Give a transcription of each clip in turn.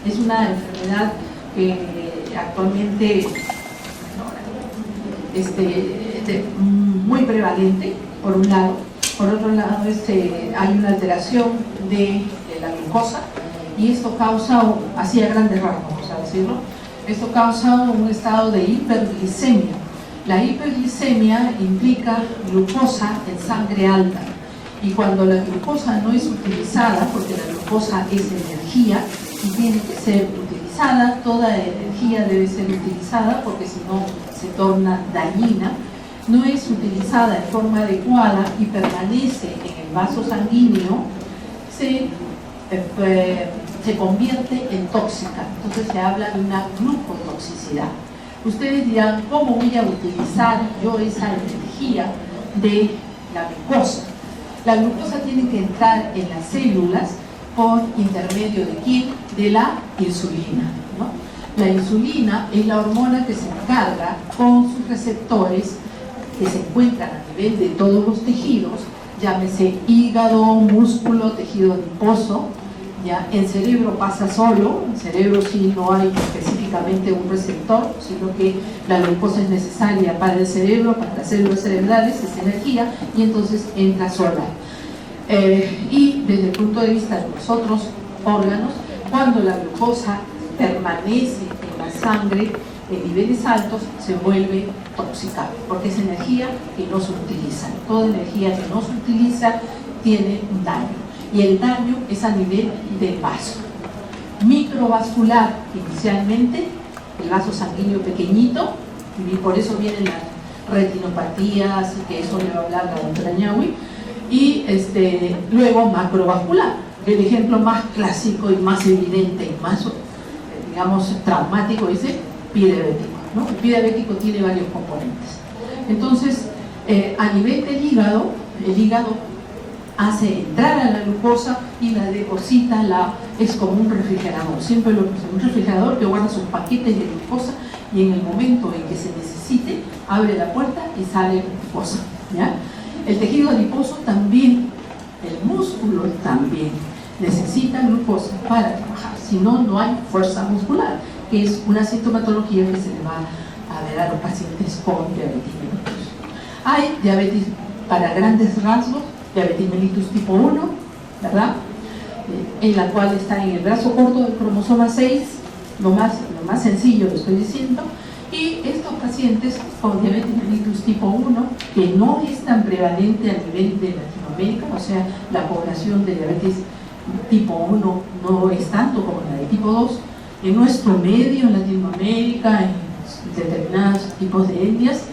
Es una enfermedad que actualmente muy prevalente, por un lado. Por otro lado, hay una alteración de la glucosa, y esto causa, así a grandes rasgos, vamos a decirlo, esto causa un estado de hiperglicemia. La hiperglicemia implica glucosa en sangre alta, y cuando la glucosa no es utilizada, porque la glucosa es energía y tiene que ser utilizada, toda energía debe ser utilizada porque si no se torna dañina, no es utilizada en forma adecuada y permanece en el vaso sanguíneo, se convierte en tóxica. Entonces se habla de una glucotoxicidad. Ustedes dirán, ¿cómo voy a utilizar yo esa energía de la glucosa? La glucosa tiene que entrar en las células por intermedio de ¿quién? De la insulina, ¿no? La insulina es la hormona que se encarga con sus receptores que se encuentran a nivel de todos los tejidos, llámese hígado, músculo, tejido adiposo. Ya, en cerebro pasa solo, en cerebro sí no hay específicamente un receptor, sino que la glucosa es necesaria para el cerebro, para las células cerebrales, es energía, y entonces entra sola. Y desde el punto de vista de los otros órganos, cuando la glucosa permanece en la sangre en niveles altos, se vuelve tóxica, porque es energía que no se utiliza. Toda energía que no se utiliza tiene un daño. Y el daño es a nivel del vaso. Microvascular, inicialmente, el vaso sanguíneo pequeñito, y por eso vienen las retinopatías, que eso le va a hablar la doctora Ñahui, y luego macrovascular, el ejemplo más clásico y más evidente y más, digamos, traumático es el pie diabético, ¿no? El pie diabético tiene varios componentes. Entonces, a nivel del hígado, el hígado hace entrar a la glucosa y la deposita, es como un refrigerador, siempre lo que es un refrigerador que guarda sus paquetes de glucosa, y en el momento en que se necesite, abre la puerta y sale glucosa, ¿ya? El tejido adiposo también, el músculo también necesita glucosa para trabajar, si no, no hay fuerza muscular, que es una sintomatología que se le va a ver a los pacientes con diabetes mellitus. Hay diabetes para grandes rasgos, diabetes mellitus tipo 1, ¿verdad? En la cual está en el brazo corto del cromosoma 6, lo más sencillo lo estoy diciendo, y estos pacientes con diabetes mellitus tipo 1, que no es tan prevalente a nivel de Latinoamérica, o sea, la población de diabetes tipo 1 no es tanto como la de tipo 2, en nuestro medio, en Latinoamérica, en determinados tipos de etnias,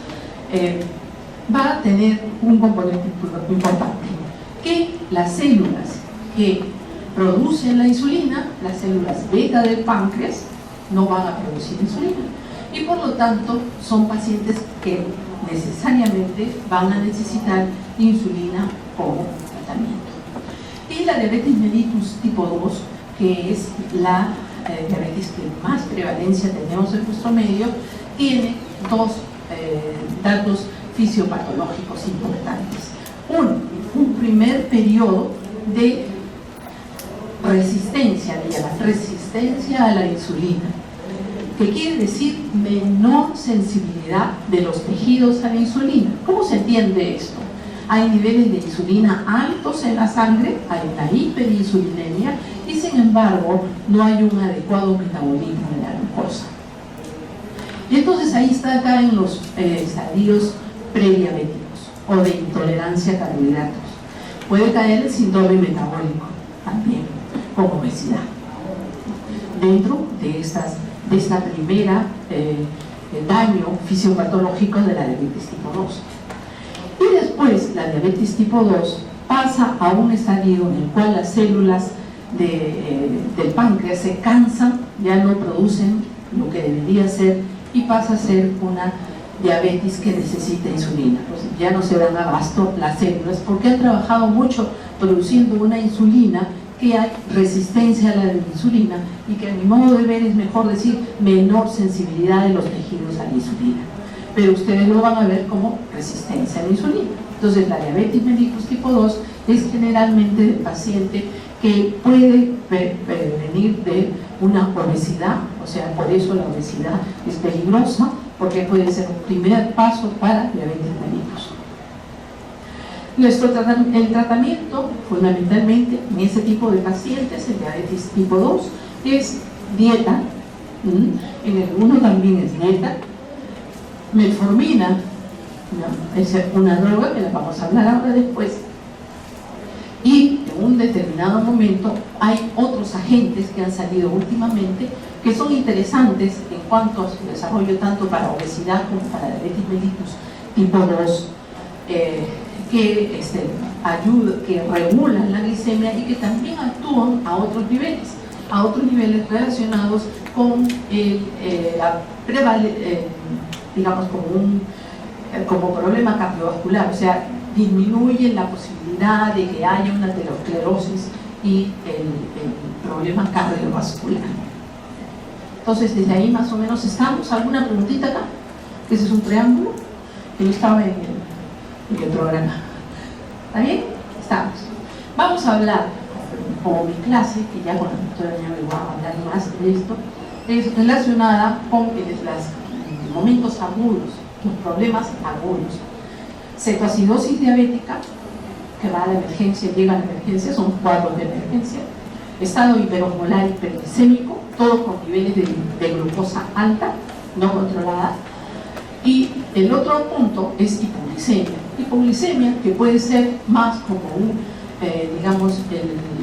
va a tener un componente importante, que las células que producen la insulina, las células beta del páncreas, no van a producir insulina, y por lo tanto son pacientes que necesariamente van a necesitar insulina como tratamiento. Y la diabetes mellitus tipo 2, que es la diabetes que más prevalencia tenemos en nuestro medio, tiene dos datos fisiopatológicos importantes. Un primer periodo de resistencia, le llaman resistencia a la insulina, que quiere decir menor sensibilidad de los tejidos a la insulina. ¿Cómo se entiende esto? Hay niveles de insulina altos en la sangre, hay una hiperinsulinemia, y sin embargo no hay un adecuado metabolismo de la glucosa. Y entonces ahí caen los estadios prediabéticos o de intolerancia a carbohidratos. Puede caer el síndrome metabólico también, con obesidad, dentro de esta primera daño fisiopatológico de la diabetes tipo 2. Y después la diabetes tipo 2 pasa a un estadio en el cual las células del páncreas se cansan, ya no producen lo que debería ser, y pasa a ser una diabetes que necesita insulina. Pues ya no se dan abasto las células porque han trabajado mucho produciendo una insulina, que hay resistencia a la insulina, y que a mi modo de ver es mejor decir menor sensibilidad de los tejidos a la insulina, pero ustedes lo van a ver como resistencia a la insulina. Entonces la diabetes mellitus tipo 2 es generalmente del paciente que puede venir de una obesidad, o sea, por eso la obesidad es peligrosa, porque puede ser un primer paso para diabetes mellitus. El tratamiento, fundamentalmente, en ese tipo de pacientes, el diabetes tipo 2, es dieta. En el 1 también es dieta. Metformina, ¿no? Es una droga que la vamos a hablar ahora después. Y en un determinado momento hay otros agentes que han salido últimamente que son interesantes en cuanto a su desarrollo tanto para obesidad como para diabetes mellitus tipo 2, que regulan la glicemia y que también actúan a otros niveles relacionados con digamos como problema cardiovascular, o sea, disminuye la posibilidad de que haya una aterosclerosis y el problema cardiovascular. Entonces, desde ahí más o menos estamos. ¿Alguna preguntita acá? Ese es un preámbulo que no estaba en el programa. ¿Está bien? Estamos. Vamos a hablar, como mi clase, que ya con la doctora ya me voy a hablar más de esto, es relacionada con los momentos agudos, los problemas agudos. Cetoacidosis diabética, que va a la emergencia, llega a la emergencia, son cuadros de emergencia. Estado hiperosmolar hiperglicémico, todos con niveles de glucosa alta, no controlada. Y el otro punto es hipoglicemia. Hipoglicemia que puede ser más como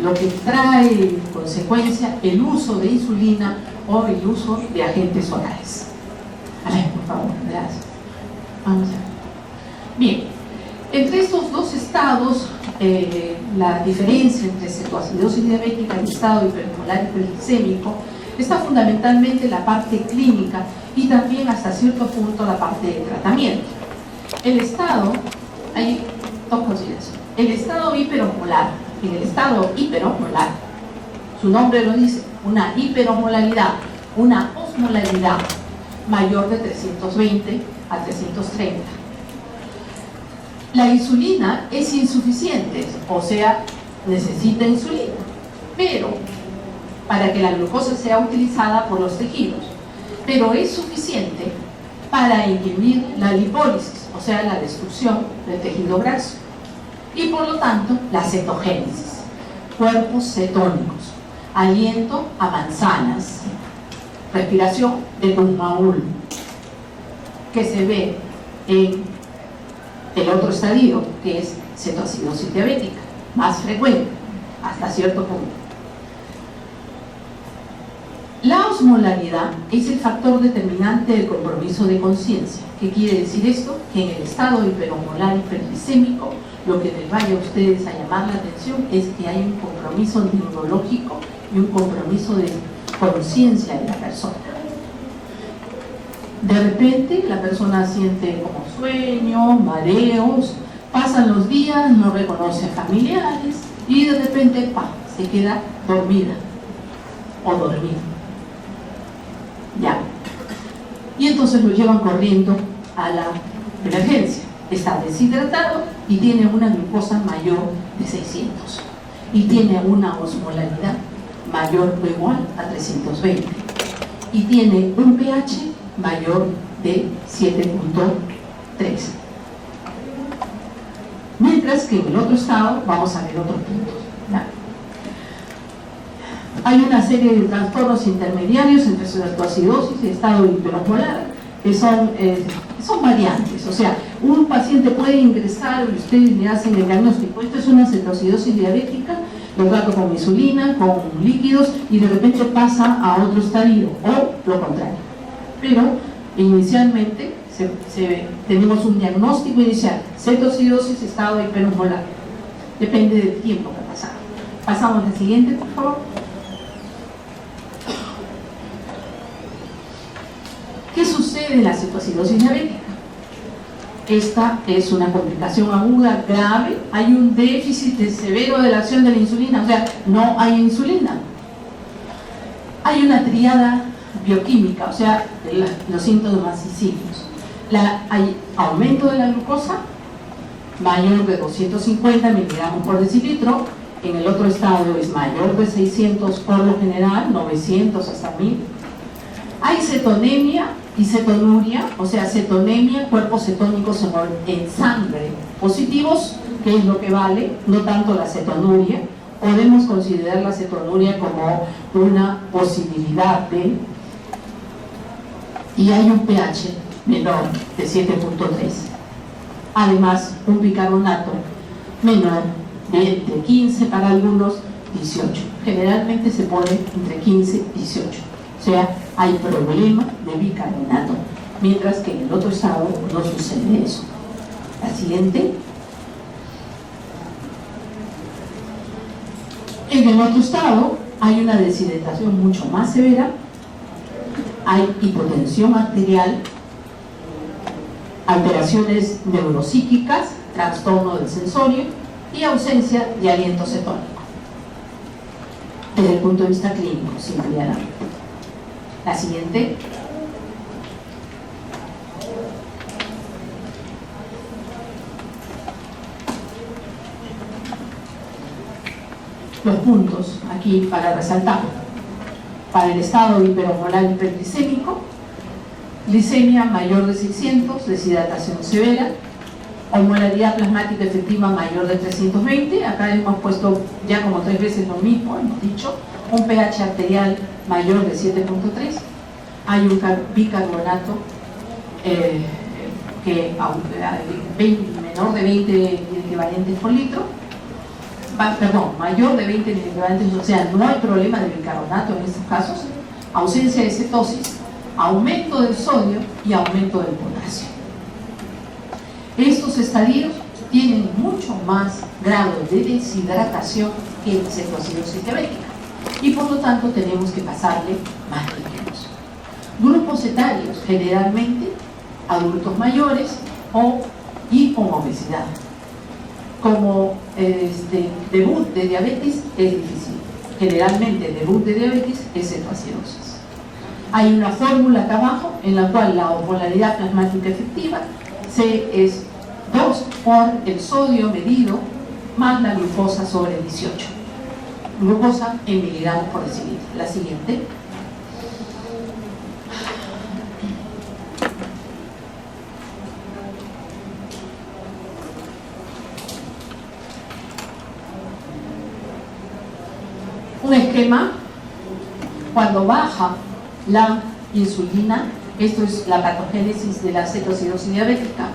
lo que trae en consecuencia el uso de insulina o el uso de agentes orales. A ver, por favor, gracias. Vamos a ver. Bien, entre estos dos estados, la diferencia entre cetoacidosis diabética y estado hiperosmolar hiperglicémico está fundamentalmente en la parte clínica y también hasta cierto punto la parte de tratamiento. El estado, hay dos consideraciones. El estado hiperosmolar, en el estado hiperosmolar, su nombre lo dice, una hiperosmolaridad, una osmolaridad mayor de 320 a 330. La insulina es insuficiente, o sea, necesita insulina, pero para que la glucosa sea utilizada por los tejidos, pero es suficiente para inhibir la lipólisis, o sea, la destrucción del tejido graso, y por lo tanto la cetogénesis, cuerpos cetónicos, aliento a manzanas, respiración de Kuhn-Maul, que se ve en el otro estadio, que es cetoacidosis diabética, más frecuente, hasta cierto punto. La osmolaridad es el factor determinante del compromiso de conciencia. ¿Qué quiere decir esto? Que en el estado hiperosmolar hiperglicémico, lo que les vaya a ustedes a llamar la atención es que hay un compromiso neurológico y un compromiso de conciencia de la persona. De repente la persona siente como sueño, mareos, pasan los días, no reconoce a familiares y de repente se queda dormida o dormido. Ya. Y entonces lo llevan corriendo a la emergencia. Está deshidratado y tiene una glucosa mayor de 600 y tiene una osmolaridad mayor o igual a 320 y tiene un pH mayor de 7.3. Mientras que en el otro estado vamos a ver otros puntos. ¿Ya? Hay una serie de trastornos intermediarios entre cetoacidosis y estado hiperosmolar que son variantes, o sea, un paciente puede ingresar y ustedes le hacen el diagnóstico, esto es una cetoacidosis diabética, lo trato con insulina, con líquidos y de repente pasa a otro estadio o lo contrario. Pero inicialmente tenemos un diagnóstico inicial, cetoacidosis, estado hiperosmolar, depende del tiempo que ha pasado. Pasamos al siguiente, por favor. ¿Qué sucede en la cetoacidosis diabética? Esta es una complicación aguda grave, hay un déficit severo de la acción de la insulina, o sea, no hay insulina. Hay una triada bioquímica, o sea, los síntomas visibles. Hay aumento de la glucosa, mayor de 250 miligramos por decilitro, en el otro estado es mayor de 600 por lo general, 900 hasta 1000. Hay cetonemia y cetonuria, o sea, cetonemia, cuerpos cetónicos en sangre positivos, que es lo que vale, no tanto la cetonuria. Podemos considerar la cetonuria como una posibilidad de... Y hay un pH menor de 7.3. Además, un bicarbonato menor de entre 15 para algunos, 18. Generalmente se pone entre 15 y 18. O sea, hay problema de bicarbonato, mientras que en el otro estado no sucede eso. La siguiente. En el otro estado hay una deshidratación mucho más severa, hay hipotensión arterial, alteraciones neuropsíquicas, trastorno del sensorio y ausencia de aliento cetónico. Desde el punto de vista clínico, simplemente. La siguiente. Los puntos aquí para resaltar. Para el estado hiperosmolar hiperglicémico, glicemia mayor de 600, deshidratación severa, osmolaridad plasmática efectiva mayor de 320, acá hemos puesto ya como 3 veces lo mismo, hemos dicho, un pH arterial mayor de 7.3, hay un bicarbonato menor de 20 equivalentes por litro, mayor de 20 miligramos, o sea, no hay problema de bicarbonato en estos casos, ausencia de cetosis, aumento del sodio y aumento del potasio. Estos estadios tienen mucho más grado de deshidratación que la cetoacidosis diabética y por lo tanto tenemos que pasarle más líquidos. Grupos etarios, generalmente adultos mayores y con obesidad. Como debut de diabetes es difícil. Generalmente debut de diabetes es cetoacidosis. Hay una fórmula acá abajo en la cual la osmolaridad plasmática efectiva es 2 por el sodio medido más la glucosa sobre 18. Glucosa en miligramos por decilitro. La siguiente. Un esquema cuando baja la insulina, esto es la patogénesis de la cetoacidosis diabética,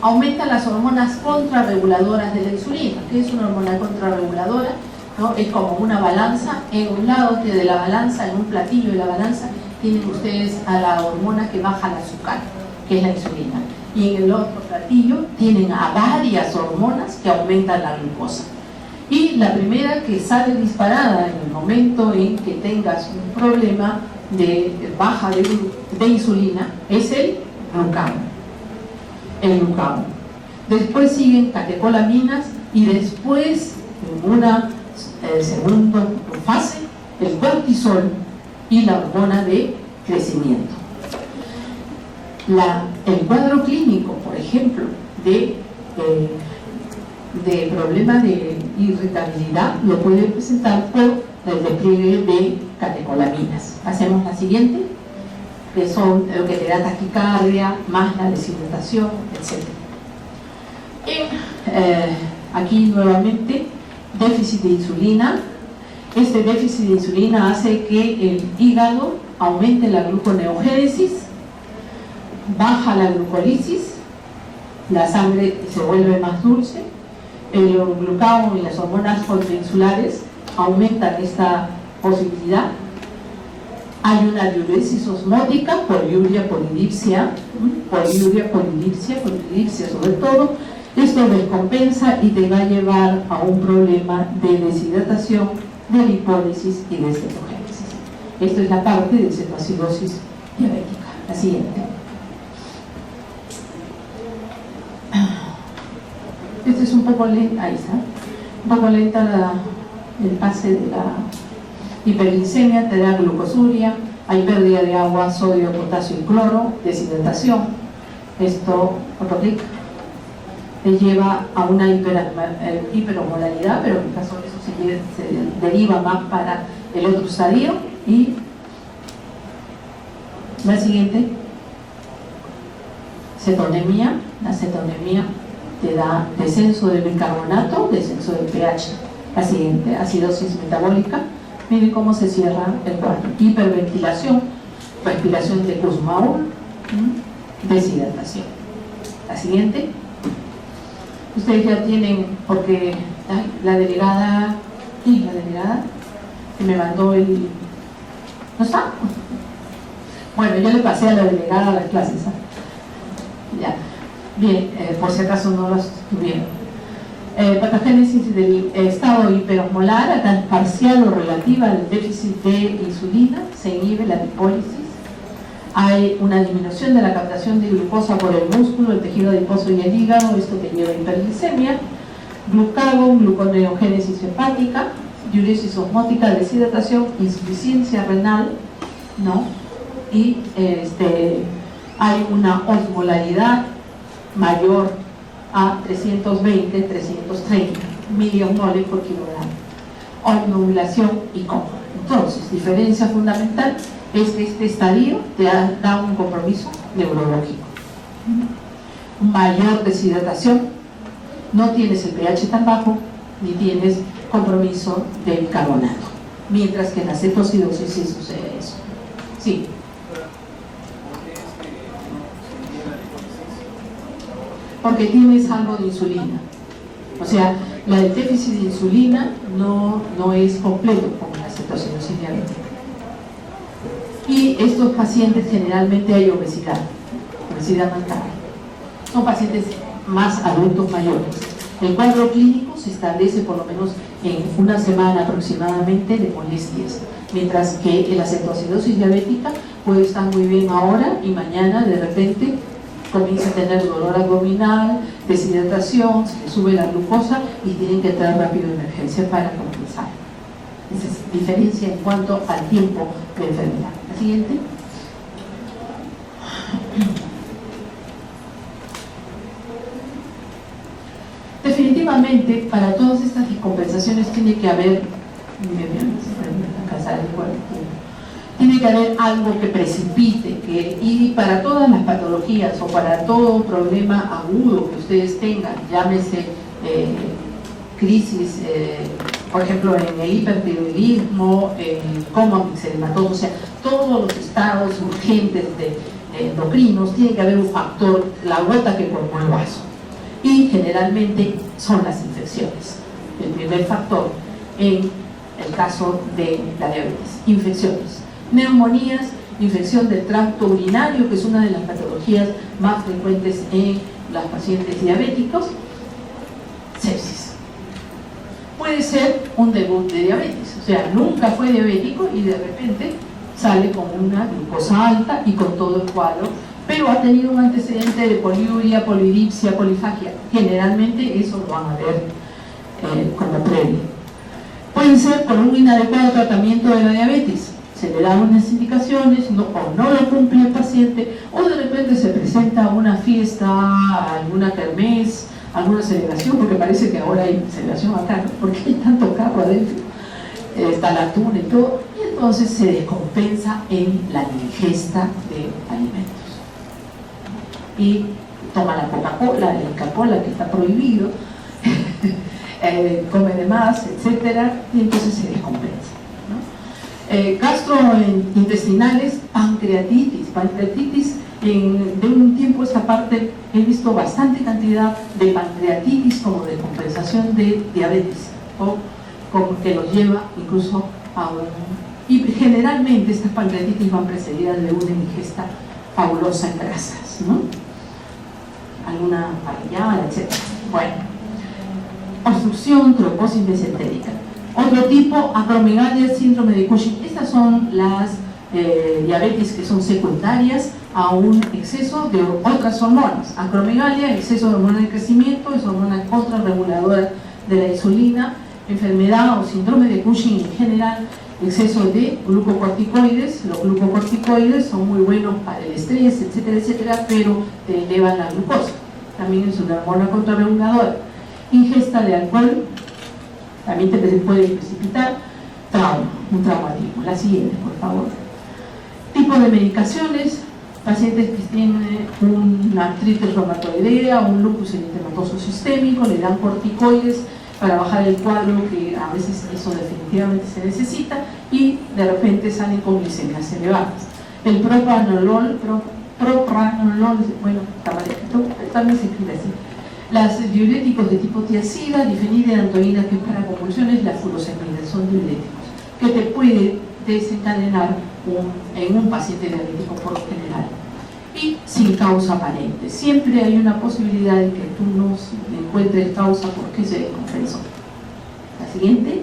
aumenta las hormonas contrarreguladoras de la insulina. ¿Qué es una hormona contrarreguladora? ¿No? Es como una balanza. En un lado de la balanza, en un platillo de la balanza, tienen ustedes a la hormona que baja el azúcar, que es la insulina. Y en el otro platillo tienen a varias hormonas que aumentan la glucosa. Y la primera que sale disparada en el momento en que tengas un problema de baja de insulina es el glucagón. Después siguen catecolaminas y después, en una segunda fase, el cortisol y la hormona de crecimiento. El cuadro clínico, por ejemplo, de problema de irritabilidad lo puede presentar por el despliegue de catecolaminas. Hacemos la siguiente, que son lo que te da taquicardia, más la deshidratación, etc. Aquí nuevamente, déficit de insulina. Este déficit de insulina hace que el hígado aumente la gluconeogénesis, baja la glucólisis, la sangre se vuelve más dulce, el glucagón y las hormonas contrainsulares aumentan esta posibilidad. Hay una diuresis osmótica, poliuria, polidipsia sobre todo. Esto descompensa y te va a llevar a un problema de deshidratación, de lipólisis y de cetogénesis. Esto es la parte de cetoacidosis diabética. La siguiente. Esto es un poco lenta, ahí está. Un poco lenta el pase de la hiperglicemia, te da glucosuria, hay pérdida de agua, sodio, potasio y cloro, deshidratación. Esto, otro te lleva a una hiperosmolaridad, pero en el caso de eso sí se deriva más para el otro estadio. Y la siguiente, cetonemia. La cetonemia te da descenso del bicarbonato, descenso del pH. La siguiente, acidosis metabólica. Miren cómo se cierra el cuadro. Hiperventilación, respiración de Kussmaul, deshidratación. La siguiente. Ustedes ya tienen, porque la delegada, ¿quién es la delegada? Que me mandó el... ¿No está? Bueno, yo le pasé a la delegada las clases. Ya. Bien, por si acaso no las tuvieron. Patogénesis del estado hiperosmolar, acá es parcial o relativa al déficit de insulina, se inhibe la lipólisis. Hay una disminución de la captación de glucosa por el músculo, el tejido adiposo y el hígado, esto te lleva a hiperglicemia, glucagón, gluconeogénesis hepática, diuresis osmótica, deshidratación, insuficiencia renal, ¿no? Y hay una osmolaridad mayor a 320, 330 miliosmoles por kilogramo. Osmolación y coma. Entonces, diferencia fundamental es que este estadio te da un compromiso neurológico. Mayor deshidratación, no tienes el pH tan bajo, ni tienes compromiso del carbonato. Mientras que en la cetocidosis sí sucede eso. Sí. Porque tienes algo de insulina. O sea, el déficit de insulina no es completo como la cetocidosis diabética. Y estos pacientes generalmente hay obesidad marcada. Son pacientes más adultos mayores. El cuadro clínico se establece por lo menos en una semana aproximadamente de molestias, mientras que la cetocidosis diabética puede estar muy bien ahora y mañana de repente comienza a tener dolor abdominal, deshidratación, se le sube la glucosa y tienen que entrar rápido en emergencia para compensar. Esa es diferencia en cuanto al tiempo de enfermedad. La siguiente. Definitivamente, para todas estas descompensaciones tiene que haber, tiene que haber algo que precipite, y para todas las patologías o para todo problema agudo que ustedes tengan, llámese crisis, por ejemplo en el hipertiroidismo, como mixedematosis, o sea, todos los estados urgentes de endocrinos, tiene que haber un factor, la gota que colmó el vaso. Y generalmente son las infecciones el primer factor en el caso de la diabetes. Infecciones, neumonías, infección del tracto urinario, que es una de las patologías más frecuentes en los pacientes diabéticos. Sepsis. Puede ser un debut de diabetes, o sea, nunca fue diabético y de repente sale con una glucosa alta y con todo el cuadro, pero ha tenido un antecedente de poliuria, polidipsia, polifagia. Generalmente eso lo van a ver como previo. Puede ser por un inadecuado tratamiento de la diabetes. Se le dan unas indicaciones, o no lo cumple el paciente, o de repente se presenta una fiesta, alguna kermés, alguna celebración, porque parece que ahora hay celebración acá, ¿no? Porque hay tanto carro adentro, está la tuna y todo, y entonces se descompensa en la ingesta de alimentos. Y toma la Coca-Cola, el Coca-Cola que está prohibido, come de más, etcétera, y entonces se descompensa, ¿no? Gastrointestinales, pancreatitis, de un tiempo a esta parte he visto bastante cantidad de pancreatitis como descompensación de diabetes, o como que los lleva incluso a un... Y generalmente estas pancreatitis van precedidas de una ingesta fabulosa en grasas, ¿no? Alguna parrillada, etc. Bueno, obstrucción troposis mesentérica. Otro tipo, acromegalia, síndrome de Cushing. Estas son las diabetes que son secundarias a un exceso de otras hormonas. Acromegalia, exceso de hormona de crecimiento, es hormona contrarreguladora de la insulina. Enfermedad o síndrome de Cushing en general, exceso de glucocorticoides. Los glucocorticoides son muy buenos para el estrés, etcétera, etcétera, pero te elevan la glucosa. También es una hormona contrarreguladora. Ingesta de alcohol, También te puede precipitar un traumatismo. La siguiente, por favor. Tipo de medicaciones: pacientes que tienen una artritis reumatoidea, un lupus eritematoso sistémico, le dan corticoides para bajar el cuadro, que a veces eso definitivamente se necesita, y de repente salen con glicemias elevadas. El propranolol, bueno, también se escribe así. Los diuréticos de tipo tiazida, difenida, antoína, que es para convulsiones, la furosemida, son diuréticos que te puede desencadenar en un paciente diabético por lo general, y sin causa aparente. Siempre hay una posibilidad de que tú no encuentres causa porque se descompensó. La siguiente.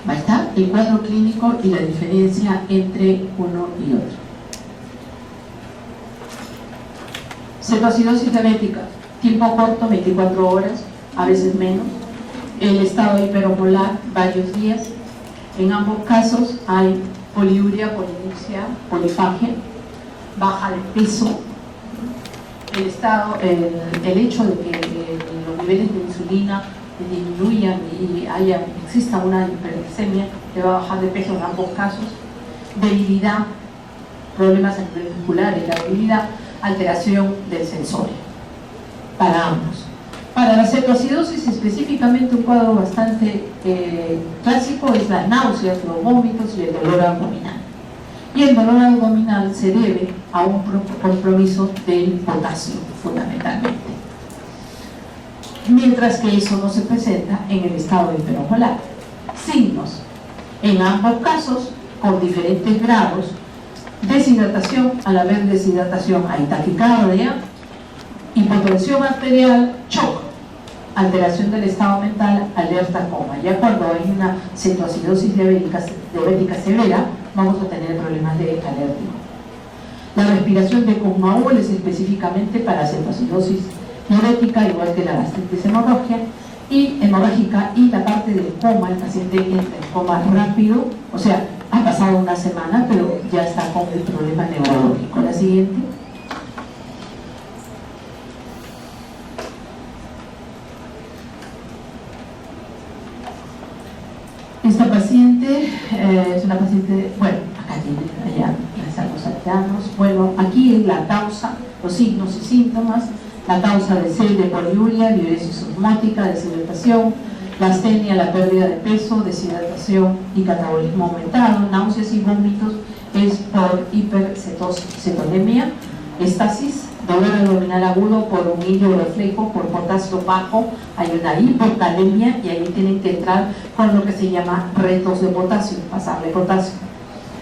Ahí está el cuadro clínico y la diferencia entre uno y otro. Cetoacidosis diabética, tiempo corto, 24 horas, a veces menos. El estado hiperosmolar, varios días. En ambos casos hay poliuria, polinuria, polifagia, baja de peso. El hecho de que los niveles de insulina disminuyan y exista una hiperglicemia, que va a bajar de peso en ambos casos. Debilidad, problemas a nivel muscular y la debilidad, alteración del sensorio para ambos. Para la cetoacidosis específicamente, un cuadro bastante clásico es las náuseas, los vómitos y el dolor abdominal. Y el dolor abdominal se debe a un compromiso del potasio, fundamentalmente. Mientras que eso no se presenta en el estado hiperosmolar. Signos, en ambos casos, con diferentes grados: deshidratación, al haber deshidratación hay taquicardia, hipotensión arterial, shock, alteración del estado mental, alerta, coma. Ya cuando hay una cetoacidosis diabética severa, vamos a tener problemas de alergia. La respiración de Kussmaul es específicamente para cetoacidosis diabética, igual que la gastritis hemorrágica, y la parte del coma, el paciente entra en coma rápido, o sea, ha pasado una semana, pero ya está con el problema neurológico. La siguiente. Esta paciente es una paciente, bueno, acá tiene, allá, los salteanos. Bueno, aquí es la causa, los signos y síntomas: la causa de sed, de poliuria, diuresis osmótica, deshidratación, la astenia, la pérdida de peso, deshidratación y catabolismo aumentado, náuseas y vómitos es por hipercetonemia, estasis, dolor abdominal agudo por un hilo reflejo, por potasio bajo, hay una hipocalemia, y ahí tienen que entrar con lo que se llama retos de potasio, pasarle potasio.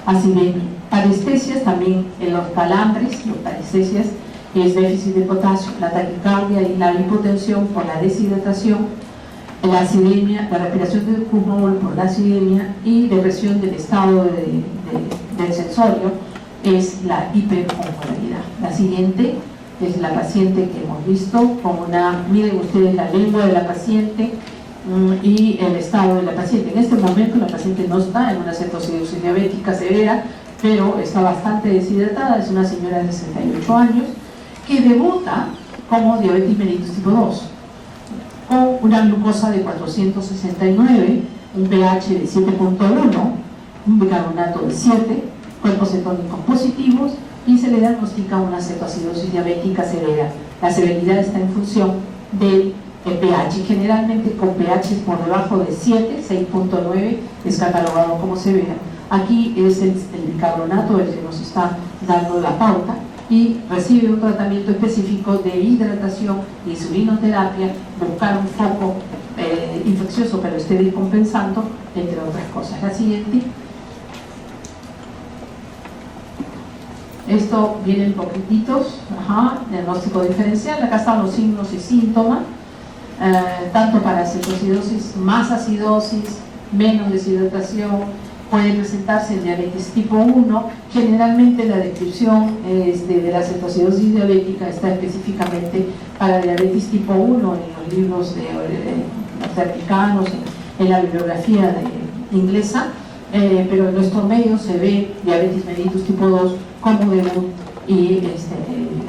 Así bien, parestesias también en los calambres, los parestesias es déficit de potasio, la taquicardia y la hipotensión por la deshidratación, la acidemia, la respiración de Kussmaul por la acidemia, y depresión del estado del sensorio es la hiperosmolaridad. La siguiente es la paciente que hemos visto con miren ustedes la lengua de la paciente y el estado de la paciente. En este momento la paciente no está en una cetoacidosis diabética severa, pero está bastante deshidratada. Es una señora de 68 años que debuta como diabetes mellitus tipo 2, con una glucosa de 469, un pH de 7.1, un bicarbonato de 7, cuerpos cetónicos positivos, y se le diagnostica una cetoacidosis diabética severa. La severidad está en función del pH, generalmente con pH por debajo de 7, 6.9 es catalogado como severa. Aquí es el bicarbonato el que nos está dando la pauta, y recibe un tratamiento específico de hidratación, insulinoterapia, buscar un foco infeccioso pero esté descompensando, entre otras cosas. La siguiente. Esto viene en poquititos, diagnóstico diferencial. Acá están los signos y síntomas, tanto para cetoacidosis, más acidosis, menos deshidratación. Puede presentarse en diabetes tipo 1. Generalmente la descripción de la cetoacidosis diabética está específicamente para diabetes tipo 1 en los libros norteamericanos, en la bibliografía inglesa, pero en nuestro medio se ve diabetes mellitus tipo 2 como debut y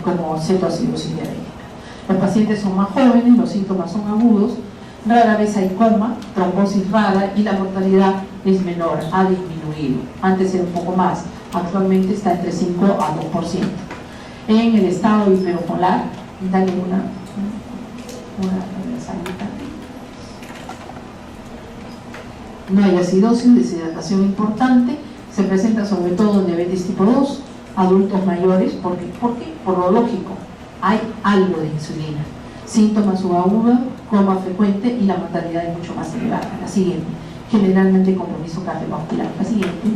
como cetoacidosis diabética. Los pacientes son más jóvenes, los síntomas son agudos, rara vez hay coma, trombosis rara y la mortalidad es menor, ha disminuido. Antes era un poco más, actualmente está entre 5 a 2%. En el estado hiperomolar, dale una salita. No hay acidosis, deshidratación importante, se presenta sobre todo en diabetes tipo 2, adultos mayores, ¿por qué? Por lo lógico, hay algo de insulina. Síntomas subagudos, coma frecuente y la mortalidad es mucho más elevada. La siguiente, generalmente compromiso cardiovascular. La siguiente.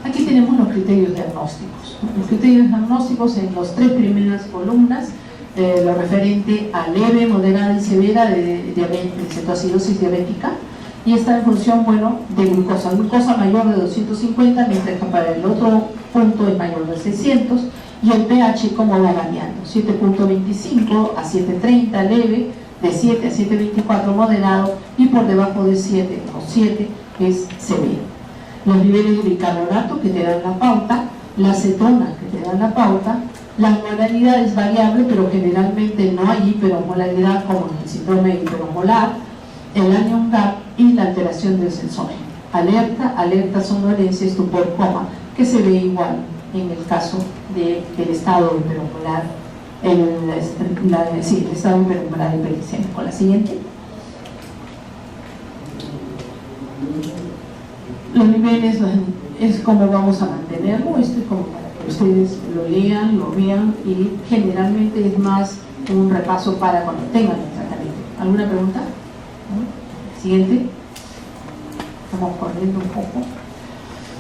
Aquí tenemos los criterios diagnósticos. Los criterios diagnósticos en las 3 primeras columnas, lo referente a leve, moderada y severa de cetoacidosis diabética, y está en función, bueno, de glucosa mayor de 250, mientras que para el otro punto es mayor de 600, y el pH como va variando, 7.25 a 7.30 leve, de 7 a 7.24 moderado, y por debajo de 7 o 7 es severo. Los niveles de bicarbonato que te dan la pauta, la acetona que te dan la pauta, la osmolaridad es variable, pero generalmente no hay hiperosmolaridad como en el síndrome hiperosmolar, el anion gap y la alteración del sensógeno. Alerta, somnolencia, estupor, coma, que se ve igual en el caso del estado hiperosmolar, el estado hiperosmolar hiperglicémico. La siguiente. Los niveles es como vamos a mantenerlo, esto es como para que ustedes lo lean, lo vean, y generalmente es más un repaso para cuando tengan el tratamiento. ¿Alguna pregunta? Siguiente. Estamos corriendo un poco.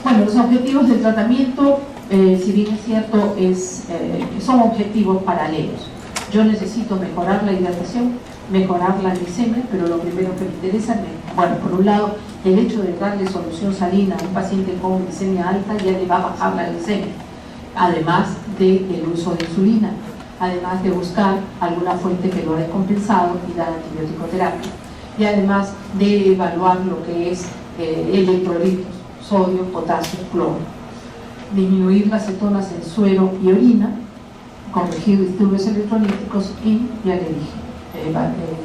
Bueno, los objetivos del tratamiento, si bien es cierto, son objetivos paralelos. Yo necesito mejorar la hidratación, mejorar la glicemia, pero lo primero que me interesa, bueno, por un lado, el hecho de darle solución salina a un paciente con glicemia alta ya le va a bajar la glicemia, además del uso de insulina, además de buscar alguna fuente que lo haya compensado y dar antibiótico-terapia, y además de evaluar lo que es electrolitos, sodio, potasio, cloro, disminuir las cetonas en suero y orina, corregir disturbios electrolíticos y, ya le dije,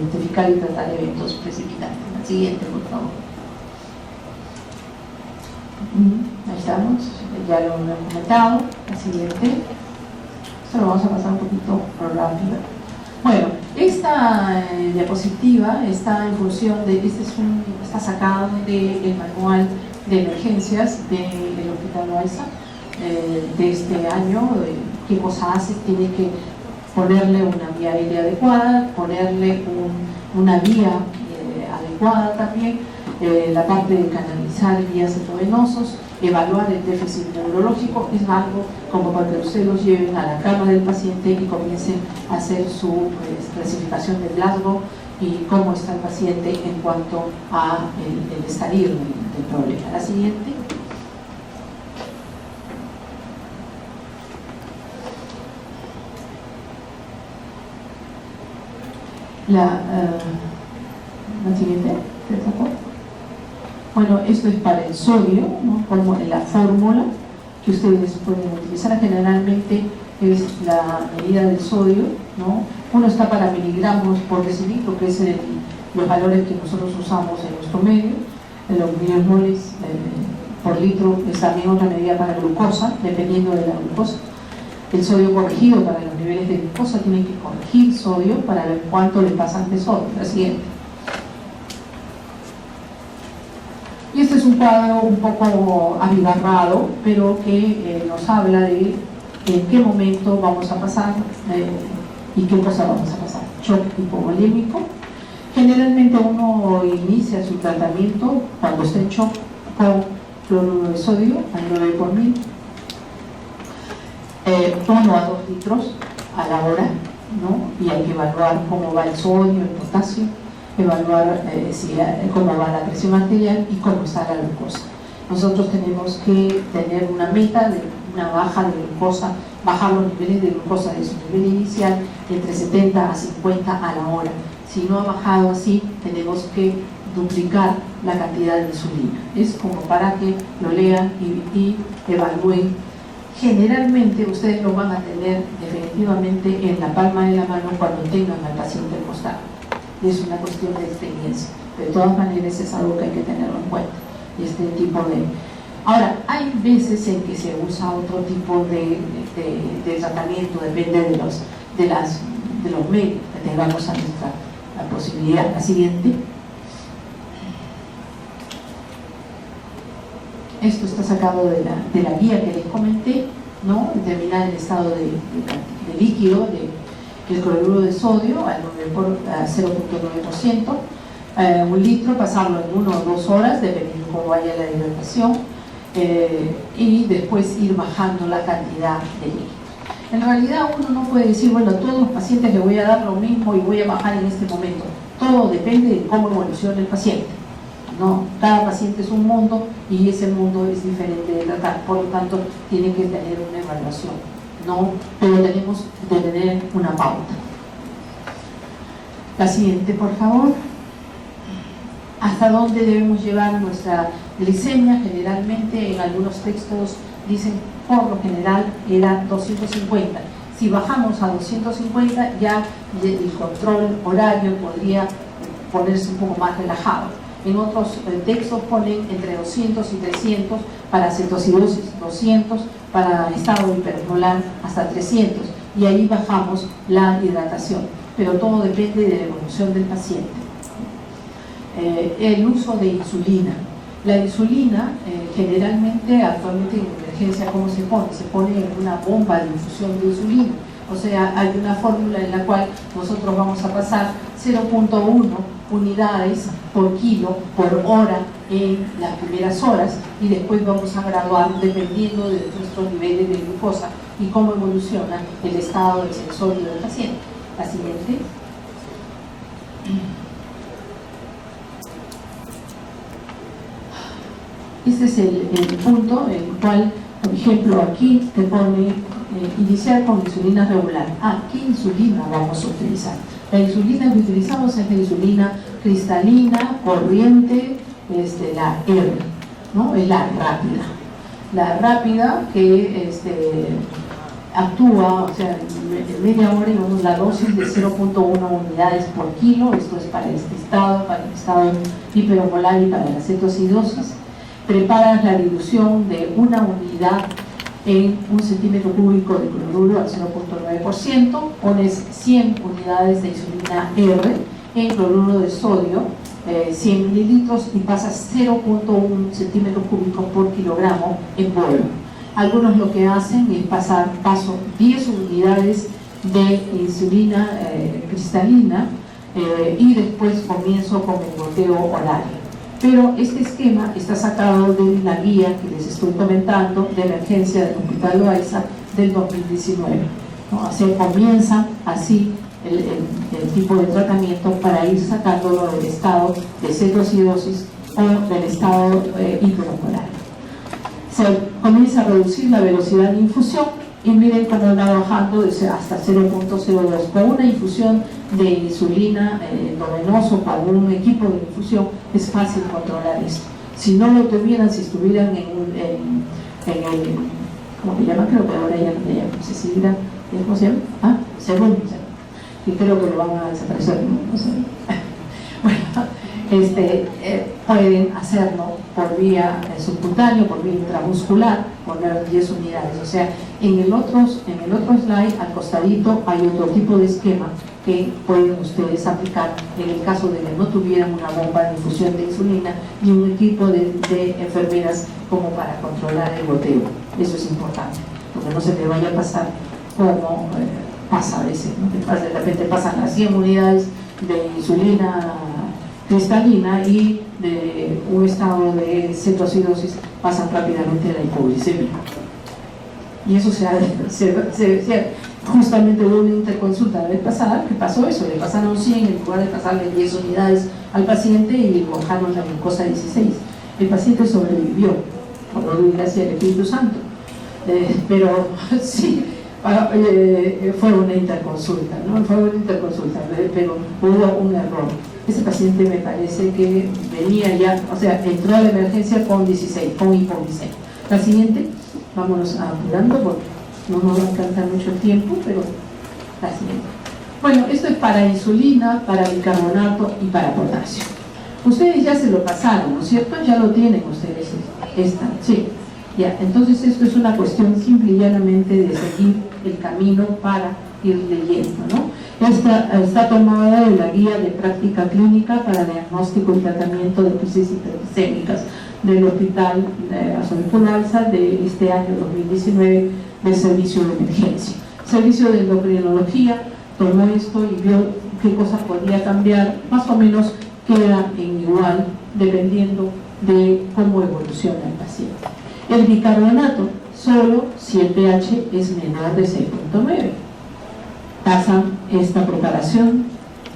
identificar y tratar eventos precipitantes. La siguiente, por favor. Ahí estamos, ya lo he comentado. La siguiente. Esto lo vamos a pasar un poquito rápido. Bueno, esta diapositiva está en función de, está sacado del manual de emergencias del Hospital Loaiza de este año. Qué cosa hace, tiene que ponerle una vía aérea adecuada, ponerle una vía adecuada también, la parte de canalizar vías endovenosos, evaluar el déficit neurológico. Es algo como para que ustedes los lleven a la cama del paciente y comiencen a hacer su clasificación de Glasgow y cómo está el paciente en cuanto a el estadio del problema. La siguiente. La siguiente, ¿te sacó? Bueno, esto es para el sodio, ¿no? Como en la fórmula que ustedes pueden utilizar. Generalmente es la medida del sodio, ¿no? Uno está para miligramos por decilitro, que es los valores que nosotros usamos en nuestro medio. Los milimoles por litro es también otra medida para glucosa, dependiendo de la glucosa. El sodio corregido para los niveles de glucosa, tienen que corregir sodio para ver cuánto le pasan de sodio. La siguiente. Y este es un cuadro un poco abigarrado, pero que nos habla de en qué momento vamos a pasar y qué cosa vamos a pasar. Shock hipovolémico. Generalmente uno inicia su tratamiento cuando está en shock con cloruro de sodio a 9 por 1000. 1 a 2 litros a la hora, ¿no? Y hay que evaluar cómo va el sodio, el potasio, evaluar cómo va la presión arterial y cómo está la glucosa. Nosotros tenemos que tener una meta de una baja de glucosa, bajar los niveles de glucosa de su nivel inicial entre 70 a 50 a la hora. Si no ha bajado así, tenemos que duplicar la cantidad de insulina. Es como para que lo lean y evalúen. Generalmente ustedes lo van a tener definitivamente en la palma de la mano cuando tengan al paciente al costado. Es una cuestión de experiencia. De todas maneras es algo que hay que tenerlo en cuenta. Este tipo de... Ahora, hay veces en que se usa otro tipo de tratamiento, depende de los medios que tengamos a nuestra posibilidad. La siguiente. Esto está sacado de la guía que les comenté, ¿no? Determinar el estado de líquido del cloruro de sodio a 0.9%, 1 litro, pasarlo en 1 o 2 horas, dependiendo cómo vaya la hidratación, y después ir bajando la cantidad de líquido. En realidad uno no puede decir, bueno, a todos los pacientes les voy a dar lo mismo y voy a bajar en este momento. Todo depende de cómo evolucione el paciente. No, cada paciente es un mundo y ese mundo es diferente de tratar, por lo tanto tiene que tener una evaluación, ¿no? Pero tenemos que tener una pauta. La siguiente, por favor. ¿Hasta dónde debemos llevar nuestra glicemia? Generalmente en algunos textos dicen por lo general era 250. Si bajamos a 250 ya el control horario podría ponerse un poco más relajado. En otros textos ponen entre 200 y 300 para cetocidosis, 200 para estado hiperosmolar, hasta 300, y ahí bajamos la hidratación, pero todo depende de la evolución del paciente. El uso de insulina. La insulina generalmente, actualmente en emergencia, ¿cómo se pone? Se pone en una bomba de infusión de insulina. O sea, hay una fórmula en la cual nosotros vamos a pasar 0.1 unidades por kilo por hora en las primeras horas y después vamos a graduar dependiendo de nuestros niveles de glucosa y cómo evoluciona el estado del sensorio del paciente. La siguiente. Este es el punto en el cual, por ejemplo, aquí te pone iniciar con insulina regular. ¿Qué insulina vamos a utilizar? La insulina que utilizamos es la insulina cristalina, corriente, la R, ¿no? Es la rápida. La rápida que actúa, o sea, en media hora llevamos la dosis de 0.1 unidades por kilo. Esto es para este estado, para el estado hiperosmolar y para la cetocidosis. Preparas la dilución de una unidad en 1 centímetro cúbico de cloruro al 0.9%, pones 100 unidades de insulina R en cloruro de sodio, 100 mililitros, y pasas 0.1 centímetro cúbico por kilogramo en polvo. Algunos lo que hacen es paso 10 unidades de insulina cristalina y después comienzo con el goteo horario. Pero este esquema está sacado de la guía que les estoy comentando de emergencia del Hospital Loaiza del 2019, ¿no? O sea, comienza así el tipo de tratamiento para ir sacándolo del estado de cetocidosis o del estado hiperosmolar. Se comienza a reducir la velocidad de infusión y miren cómo va bajando hasta 0.02. Con una infusión de insulina endovenoso para un equipo de infusión es fácil controlar esto. Si no lo tuvieran, si estuvieran en el, ¿cómo se llama? Creo que ahora ya no se llama, no sé si dirán, ¿cómo se llama? Segundo, y creo que lo van a desaparecer, no sé. Bueno, pueden hacerlo por vía subcutáneo, por vía intramuscular, poner 10 unidades. O sea, en el otro slide, al costadito, hay otro tipo de esquema que pueden ustedes aplicar en el caso de que no tuvieran una bomba de infusión de insulina y un equipo de enfermeras como para controlar el goteo. Eso es importante, porque no se te vaya a pasar como pasa a veces, ¿no? De repente pasan las 100 unidades de insulina cristalina y de un estado de cetocidosis pasan rápidamente a la hipoglicemia. Y eso justamente hubo una interconsulta la vez pasada que pasó eso, le pasaron 100 en lugar de pasarle 10 unidades al paciente y bajaron la glucosa 16. El paciente sobrevivió, por gracias al Espíritu Santo. Pero sí, Fue una interconsulta, ¿no? Fue una interconsulta, pero hubo un error. Ese paciente me parece que venía ya, o sea, entró a la emergencia con 16, con hipoglicemia. La siguiente, vámonos apurando porque no nos va a alcanzar mucho el tiempo, pero la siguiente. Bueno, esto es para insulina, para bicarbonato y para potasio. Ustedes ya se lo pasaron, ¿no es cierto? Ya lo tienen ustedes, sí. Ya, entonces esto es una cuestión simple y llanamente de seguir el camino para ir leyendo, ¿no? Está tomada de la guía de práctica clínica para diagnóstico y tratamiento de crisis hiperglicémicas del Hospital Arzobispo Alza de este año 2019 del Servicio de Emergencia. El Servicio de Endocrinología tomó esto y vio qué cosas podía cambiar, más o menos queda en igual dependiendo de cómo evoluciona el paciente. El bicarbonato solo si el pH es menor de 6.9. Pasan esta preparación,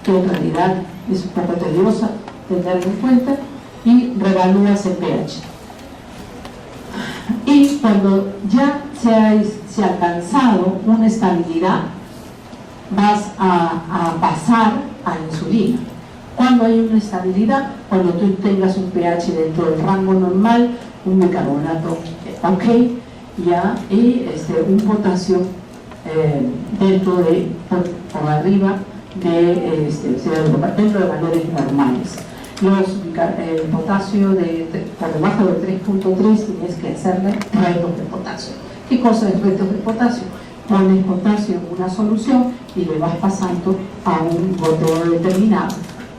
que en realidad es un poco tediosa tenerlo en cuenta, y revalúas el pH. Y cuando ya se ha alcanzado una estabilidad, vas a pasar a insulina. Cuando hay una estabilidad, cuando tú tengas un pH dentro del rango normal, un bicarbonato ok, ya, y un potasio dentro de, por arriba de, dentro de valores normales. El potasio por debajo de 3.3 tienes que hacerle retos de potasio. ¿Qué cosa es retos de potasio? Pones potasio en una solución y le vas pasando a un goteo determinado,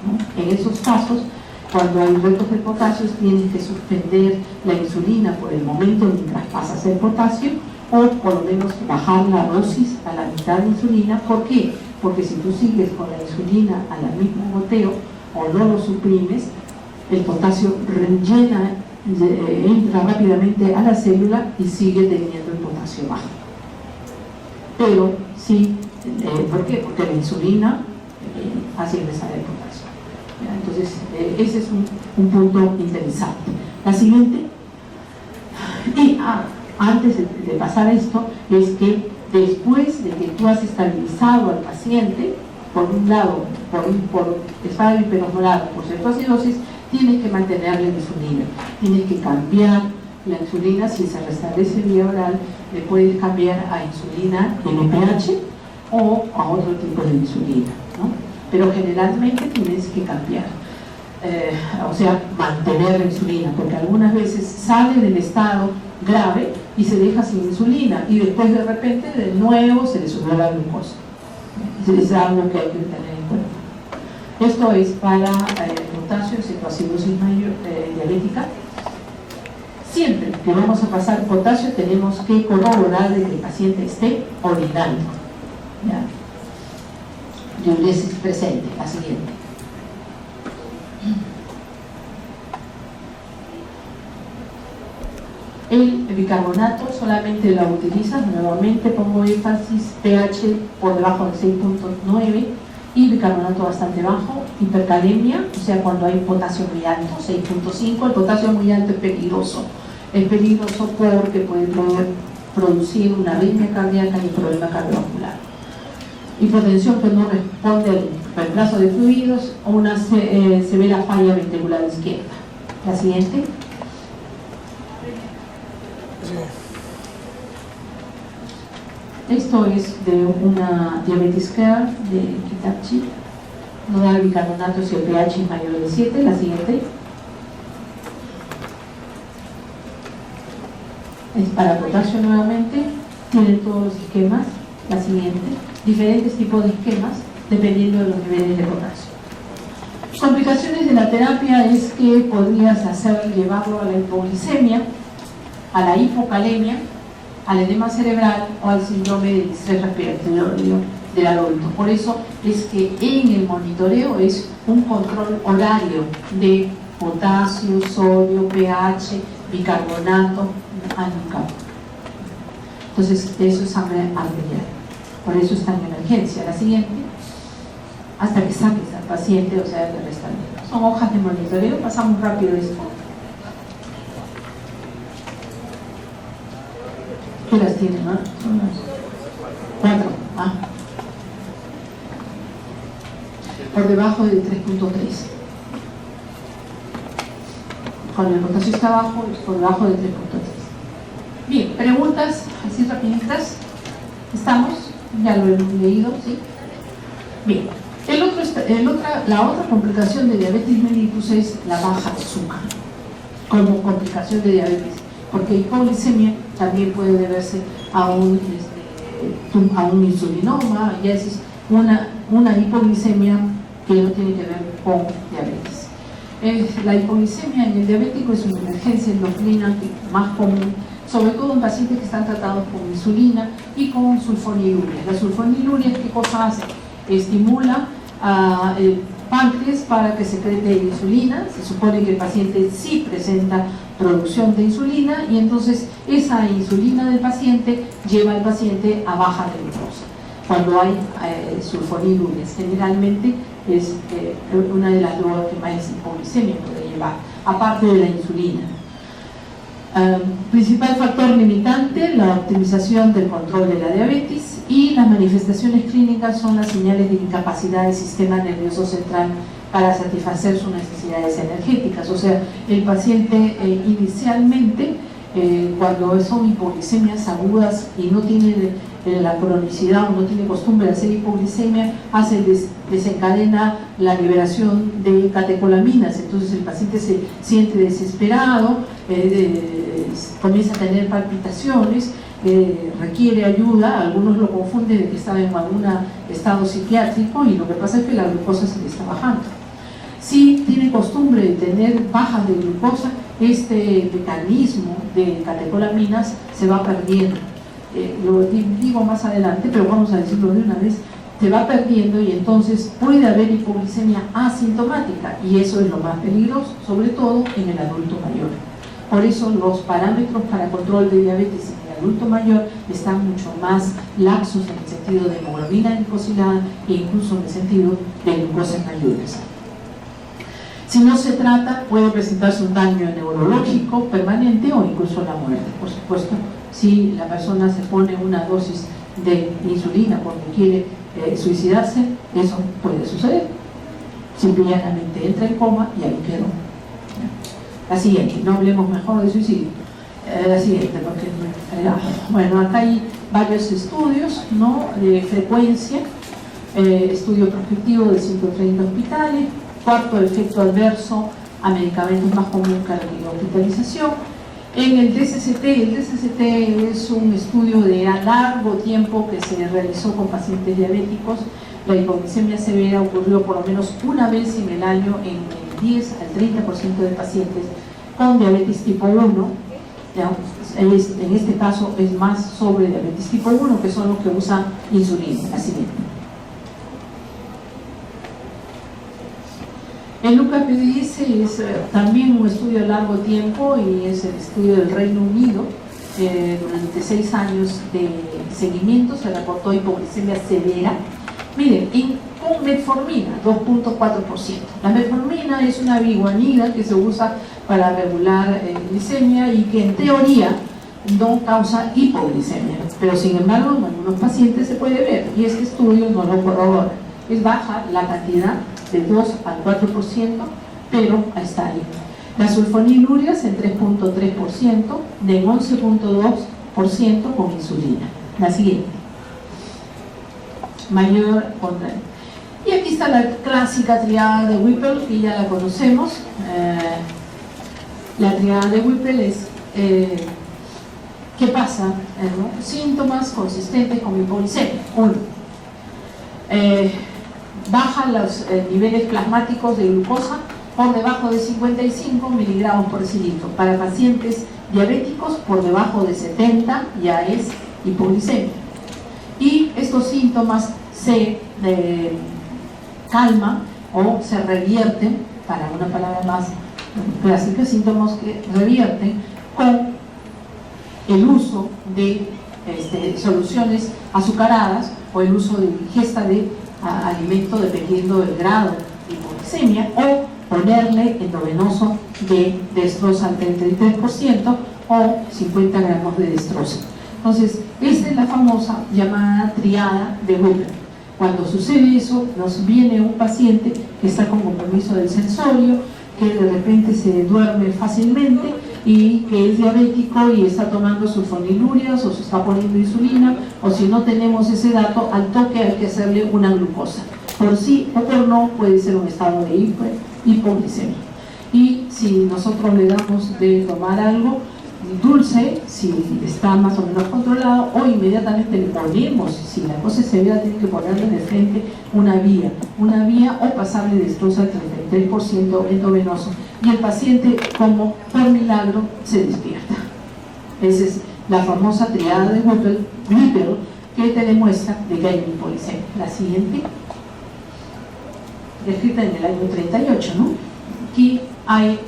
¿no? En esos casos, cuando hay retos de potasio, tienes que suspender la insulina por el momento mientras pasas el potasio, o por lo menos bajar la dosis a la mitad de insulina. ¿Por qué? Porque si tú sigues con la insulina a la misma goteo o no lo suprimes, el potasio entra rápidamente a la célula y sigue teniendo el potasio bajo. Pero sí, ¿por qué? Porque la insulina hace ingresar el potasio. Entonces, ese es un punto interesante. La siguiente, y antes de pasar esto, es que después de que tú has estabilizado al paciente, por un lado, por estado hiperosmolar, por cetoacidosis, tienes que mantener la insulina, tienes que cambiar la insulina. Si se restablece vía oral, le puedes cambiar a insulina NPH o a otro tipo de insulina, ¿no? Pero generalmente tienes que cambiar, o sea, mantener la insulina, porque algunas veces sale del estado grave y se deja sin insulina y después de repente de nuevo se le subió la glucosa. Es algo que hay que tener en cuenta. Esto es para potasio, cetoacidosis diabética. Siempre que vamos a pasar potasio tenemos que corroborar de que el paciente esté orinando, ¿ya? Diuresis presente, la siguiente. El bicarbonato solamente la utilizas, nuevamente pongo énfasis, pH por debajo de 6.9 y bicarbonato bastante bajo, hipercalemia, o sea cuando hay potasio muy alto, 6.5, el potasio muy alto es peligroso porque puede producir una arritmia cardíaca y problema cardiovascular. Hipotensión que no responde al reemplazo de fluidos o una severa falla ventricular izquierda. La siguiente. Esto es de una Diabetes Care de Hitachi. No da bicarbonato si el pH es mayor de 7. La siguiente. Es para potasio nuevamente. Tienen todos los esquemas. La siguiente. Diferentes tipos de esquemas dependiendo de los niveles de potasio. Complicaciones de la terapia es que podrías llevarlo a la hipoglicemia, a la hipocalemia, al edema cerebral o al síndrome de distrés respiratorio del adulto. Por eso es que en el monitoreo es un control horario de potasio, sodio, pH, bicarbonato, nunca. Entonces, eso es sangre arterial. Por eso está en emergencia. La siguiente, hasta que saques al paciente, o sea, el restablece. Son hojas de monitoreo, pasamos rápido esto. ¿Qué las tienen, no? 4. Por debajo de 3.3. Cuando el potasio está bajo, es por debajo de 3.3. Bien, preguntas así rapiditas. ¿Estamos? Ya lo hemos leído, ¿sí? Bien. La otra complicación de diabetes mellitus es la baja azúcar, como complicación de diabetes, porque hipoglicemia también puede deberse a un insulinoma, y esa es una hipoglicemia que no tiene que ver con diabetes. La hipoglicemia en el diabético es una emergencia endocrina más común, sobre todo en pacientes que están tratados con insulina y con sulfoniluria. La sulfoniluria, ¿qué cosa hace? Estimula el páncreas para que secrete insulina. Se supone que el paciente sí presenta producción de insulina, y entonces esa insulina del paciente lleva al paciente a baja de glucosa. Cuando hay sulfonilurias, generalmente es una de las drogas que más hipoglicemia puede llevar, aparte de la insulina. Principal factor limitante, la optimización del control de la diabetes, y las manifestaciones clínicas son las señales de incapacidad del sistema nervioso central para satisfacer sus necesidades energéticas. O sea, el paciente inicialmente, cuando son hipoglicemias agudas y no tiene la cronicidad o no tiene costumbre de hacer hipoglicemia, desencadena la liberación de catecolaminas. Entonces el paciente se siente desesperado, comienza a tener palpitaciones, requiere ayuda. Algunos lo confunden de que está en algún estado psiquiátrico, y lo que pasa es que la glucosa se le está bajando. Si tiene costumbre de tener bajas de glucosa, este mecanismo de catecolaminas se va perdiendo. Lo digo más adelante, pero vamos a decirlo de una vez. Se va perdiendo, y entonces puede haber hipoglicemia asintomática, y eso es lo más peligroso, sobre todo en el adulto mayor. Por eso los parámetros para control de diabetes en el adulto mayor están mucho más laxos, en el sentido de hemoglobina glicosilada e incluso en el sentido de glucosa en ayunas. Si no se trata, puede presentarse un daño neurológico permanente o incluso la muerte. Por supuesto, si la persona se pone una dosis de insulina porque quiere suicidarse, eso puede suceder. Simplemente entra en coma y ahí quedó. La siguiente, no hablemos mejor de suicidio. La siguiente, porque bueno, acá hay varios estudios, ¿no?, de frecuencia, estudio prospectivo de 130 hospitales. Cuarto, efecto adverso a medicamentos más común que la hospitalización. En el DCCT es un estudio de a largo tiempo que se realizó con pacientes diabéticos. La hipoglicemia severa ocurrió por lo menos una vez en el año en el 10 al 30% de pacientes con diabetes tipo 1. En este caso es más sobre diabetes tipo 1, que son los que usan insulina. La siguiente. El LUCA-PDS es también un estudio a largo tiempo, y es el estudio del Reino Unido. Durante 6 años de seguimiento se reportó hipoglicemia severa. Miren, con metformina, 2.4%. La metformina es una biguanida que se usa para regular glicemia y que en teoría no causa hipoglicemia, pero sin embargo en algunos pacientes se puede ver, y este estudio no lo corrobora. Es baja la cantidad, de 2 al 4%, pero está ahí. Las sulfonilurias en 3.3%, de 11.2% con insulina. La siguiente. Mayor contra. Y aquí está la clásica triada de Whipple, que ya la conocemos. La triada de Whipple es ¿qué pasa? Síntomas consistentes con hipoglicemia. 1. Bajan los niveles plasmáticos de glucosa por debajo de 55 miligramos por decilitro. Para pacientes diabéticos por debajo de 70 ya es hipoglicemia. Y estos síntomas se calman o se revierten, para una palabra más clásica, síntomas que revierten con el uso de soluciones azucaradas o el uso de ingesta de alimento, dependiendo del grado de hipoglicemia, o ponerle endovenoso de destroza al 33% o 50 gramos de destroza. Entonces, esta es la famosa llamada triada de Whipple. Cuando sucede eso, nos viene un paciente que está con compromiso del sensorio, que de repente se duerme fácilmente y que es diabético y está tomando sulfonilurias o se está poniendo insulina, o si no tenemos ese dato, al toque hay que hacerle una glucosa. Por sí o por no puede ser un estado de hipoglicemia. Y si nosotros le damos de tomar algo dulce, si está más o menos controlado, o inmediatamente le ponemos, si la cosa es severa, tiene que ponerle de frente una vía o pasarle destroza al 33% endovenoso, y el paciente, como por milagro, se despierta. Esa es la famosa triada de Whipple que te demuestra de que hay una hipoglicemia. La siguiente, descrita en el año 38, ¿no? Aquí hay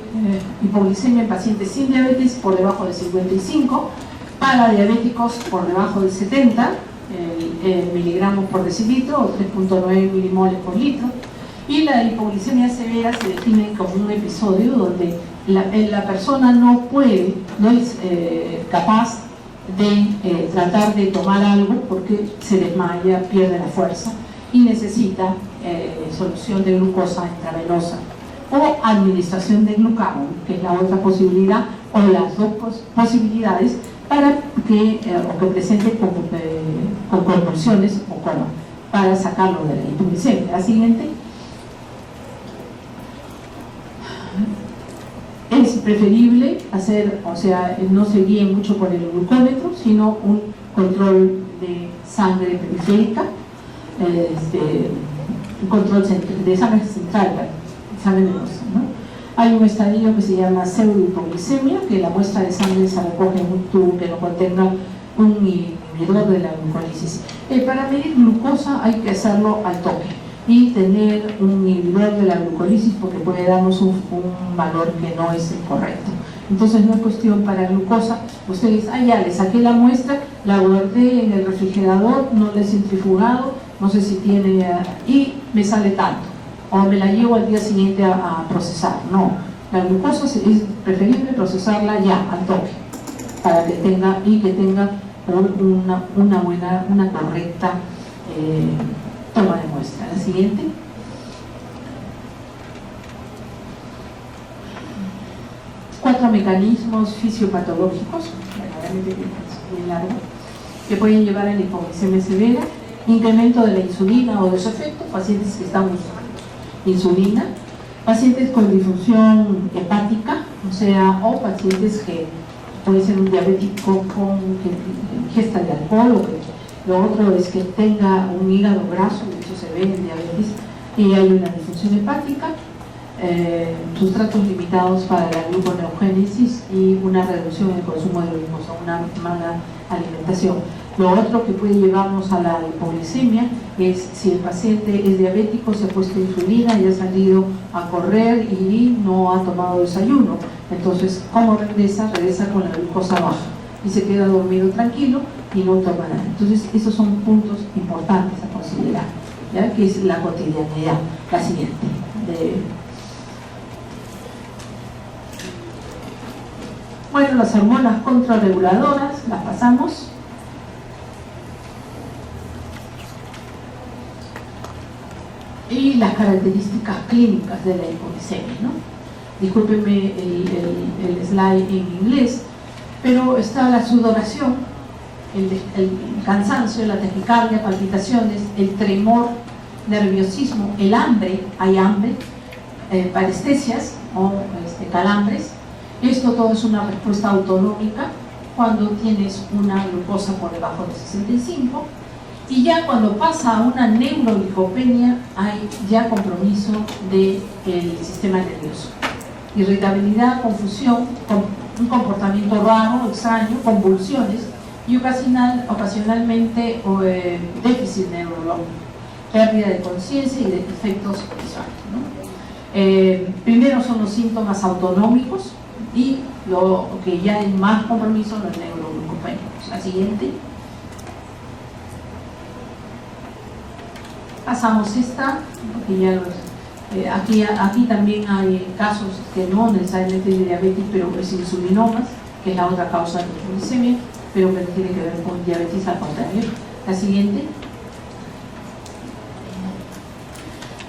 hipoglicemia en pacientes sin diabetes por debajo de 55, para diabéticos por debajo de 70 miligramos por decilitro o 3.9 milimoles por litro, y la hipoglicemia severa se define como un episodio donde la persona no es capaz de tratar de tomar algo porque se desmaya, pierde la fuerza y necesita solución de glucosa intravenosa o administración de glucagón, que es la otra posibilidad, o las dos posibilidades, para que presente con convulsiones o coma, para sacarlo de la hipoglicemia. La siguiente. Es preferible hacer, no se guíe mucho por el glucómetro, sino un control de sangre periférica, un control de sangre central, sangre venosa, ¿no? Hay un estadio que se llama pseudohipoglicemia, que la muestra de sangre se recoge en un tubo que no contenga un inhibidor de la glucólisis. Para medir glucosa hay que hacerlo al toque y tener un inhibidor de la glucólisis, porque puede darnos un valor que no es el correcto. Entonces no es cuestión para glucosa, ustedes, ya le saqué la muestra, la guardé en el refrigerador, no la he centrifugado, no sé si tiene, y me sale tanto, o me la llevo al día siguiente a procesar. No, la glucosa es preferible procesarla ya, al toque, para que tenga una correcta toma de muestra. La siguiente. Cuatro mecanismos fisiopatológicos, realmente es muy largo, que pueden llevar a la hipoglicemia severa: incremento de la insulina o de su efecto, pacientes que están usando insulina, pacientes con disfunción hepática, o pacientes que puede ser un diabético con ingesta de alcohol, o que lo otro es que tenga un hígado graso, de hecho se ve en diabetes, y hay una disfunción hepática, sustratos limitados para la gluconeogénesis y una reducción en el consumo de glucosa, una mala alimentación. Lo otro que puede llevarnos a la hipoglicemia es si el paciente es diabético, se ha puesto insulina y ha salido a correr y no ha tomado desayuno. Entonces, ¿cómo regresa? Regresa con la glucosa baja y se queda dormido tranquilo y no toma nada. Entonces, esos son puntos importantes a considerar, ¿ya? Que es la cotidianidad. La siguiente. Bueno, las hormonas contrarreguladoras, las pasamos. Y las características clínicas de la hipoglicemia, ¿no? Discúlpenme el slide en inglés, pero está la sudoración, el cansancio, la taquicardia, palpitaciones, el tremor, nerviosismo, el hambre, hay hambre, parestesias o calambres. Esto todo es una respuesta autonómica cuando tienes una glucosa por debajo de 65. Y ya cuando pasa a una neuroglicopenia hay ya compromiso del sistema nervioso. Irritabilidad, confusión, un comportamiento raro, extraño, convulsiones y ocasionalmente déficit neurológico, pérdida de conciencia y de efectos visuales, ¿no? Primero son los síntomas autonómicos y lo que ya hay más compromiso los neuroglicopénicos. La siguiente. Pasamos esta, porque ya aquí también hay casos que no necesariamente de diabetes, pero es insulinomas, que es la otra causa de hipoglicemia. pero que no tiene que ver con diabetes, al contrario. La siguiente.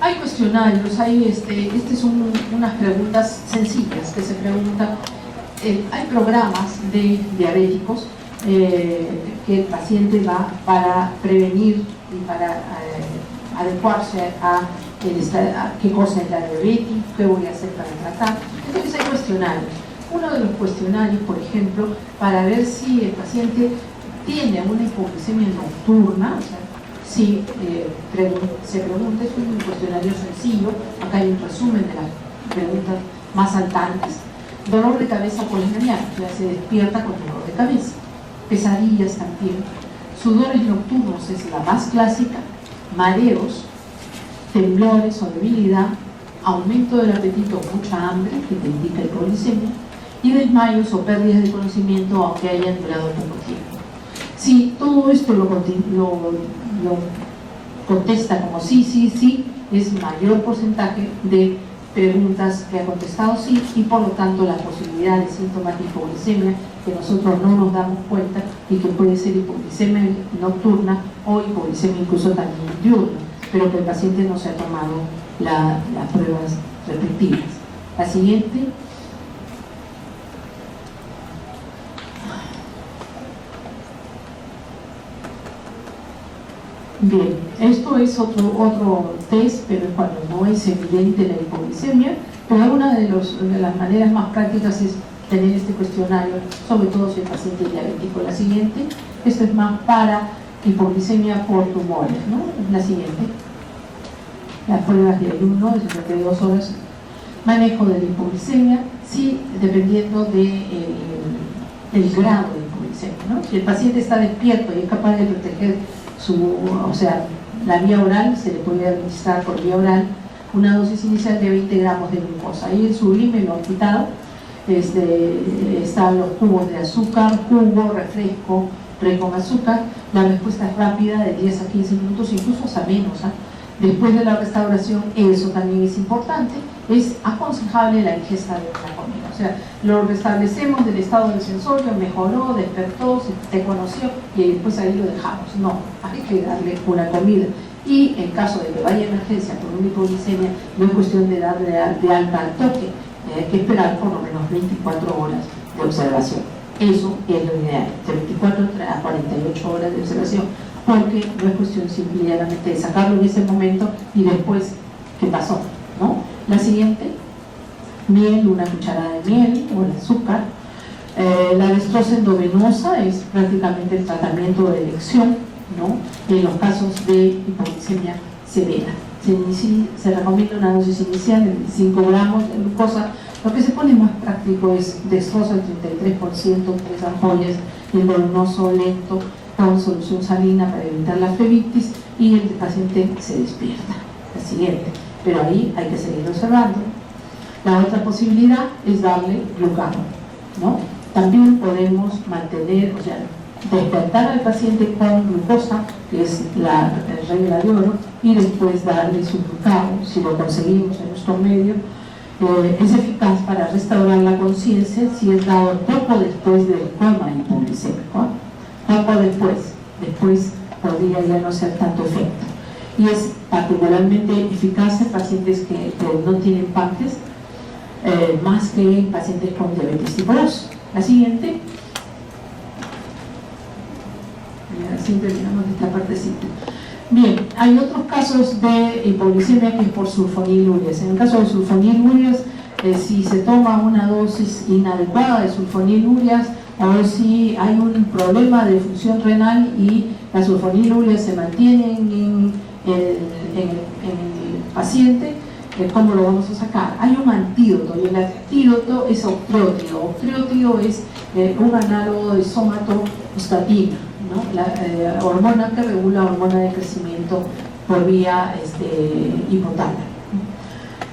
Hay cuestionarios, estas son unas preguntas sencillas que se preguntan. Hay programas de diabéticos que el paciente va para prevenir y para adecuarse a qué cosa es la diabetes, qué voy a hacer para tratar. Entonces hay cuestionarios. Uno de los cuestionarios, por ejemplo, para ver si el paciente tiene una hipoglucemia nocturna, o sea, si se pregunta, es un cuestionario sencillo, acá hay un resumen de las preguntas más saltantes. Dolor de cabeza por las mañanas, o sea, se despierta con dolor de cabeza. Pesadillas también. Sudores nocturnos es la más clásica. Mareos, temblores o debilidad, aumento del apetito, mucha hambre, que te indica hipoglucemia, y desmayos o pérdidas de conocimiento, aunque hayan durado poco tiempo. Si todo esto lo contesta como sí, es mayor porcentaje de preguntas que ha contestado sí, y por lo tanto la posibilidad de síntomas de hipoglucemia que nosotros no nos damos cuenta y que puede ser hipoglucemia nocturna o hipoglucemia incluso también diurna, pero que el paciente no se ha tomado las pruebas respectivas. La siguiente. Bien, esto es otro test, pero es cuando no es evidente la hipoglucemia, pero una de las maneras más prácticas es tener este cuestionario, sobre todo si el paciente es diabético. La siguiente, esto es más para hipoglucemia por tumores, ¿no? La siguiente, las pruebas de ayuno de 72 horas, manejo de la hipoglucemia, sí, dependiendo del grado de hipoglucemia, ¿no? Si el paciente está despierto y es capaz de proteger la vía oral, se le puede administrar por vía oral una dosis inicial de 20 gramos de glucosa. Ahí el sublime lo han quitado. Están los cubos de azúcar, jugo, refresco, pre con azúcar. La respuesta es rápida, de 10 a 15 minutos, incluso hasta menos. Después de la restauración, eso también es importante, es aconsejable la ingesta de la comida. O sea, lo restablecemos del estado del sensorio, mejoró, despertó, te conoció y después ahí lo dejamos. No, hay que darle una comida. Y en caso de que vaya a emergencia por una hipoglucemia, no es cuestión de darle de alta al toque, hay que esperar por lo menos 24 horas de observación. Eso es lo ideal, de 24 a 48 horas de observación, porque no es cuestión simplemente de sacarlo en ese momento y después, ¿qué pasó? ¿No? La siguiente, miel, una cucharada de miel o el azúcar. La destroza endovenosa es prácticamente el tratamiento de elección, ¿no? En los casos de hipoglucemia severa. Se recomienda una dosis inicial de 25 gramos de glucosa. Lo que se pone más práctico es destroza el 33%, 3 ampollas, endovenoso lento, con solución salina para evitar la flebitis, y el paciente se despierta. La siguiente, pero ahí hay que seguir observando. La otra posibilidad es darle glucano, ¿no? También podemos mantener, o sea, despertar al paciente con glucosa, que es la regla de oro, y después darle su glucano, si lo conseguimos en nuestro medio. Es eficaz para restaurar la conciencia si es dado poco después del coma hipoglucémico. Poco después podría ya no ser tanto efecto. Y es particularmente eficaz en pacientes que no tienen páncreas, más que en pacientes con diabetes tipo 2. La siguiente. Siempre miramos esta partecita. Bien, hay otros casos de hipoglucemia que es por sulfonilurias. En el caso de sulfonilurias, si se toma una dosis inadecuada de sulfonilurias, o si hay un problema de función renal y las sulfonilurias se mantienen en el paciente, ¿cómo lo vamos a sacar? Hay un antídoto, y el antídoto es octreotio. Octreotio es un análogo de somatostatina, ¿no? La hormona que regula hormona de crecimiento por vía hipotálamo.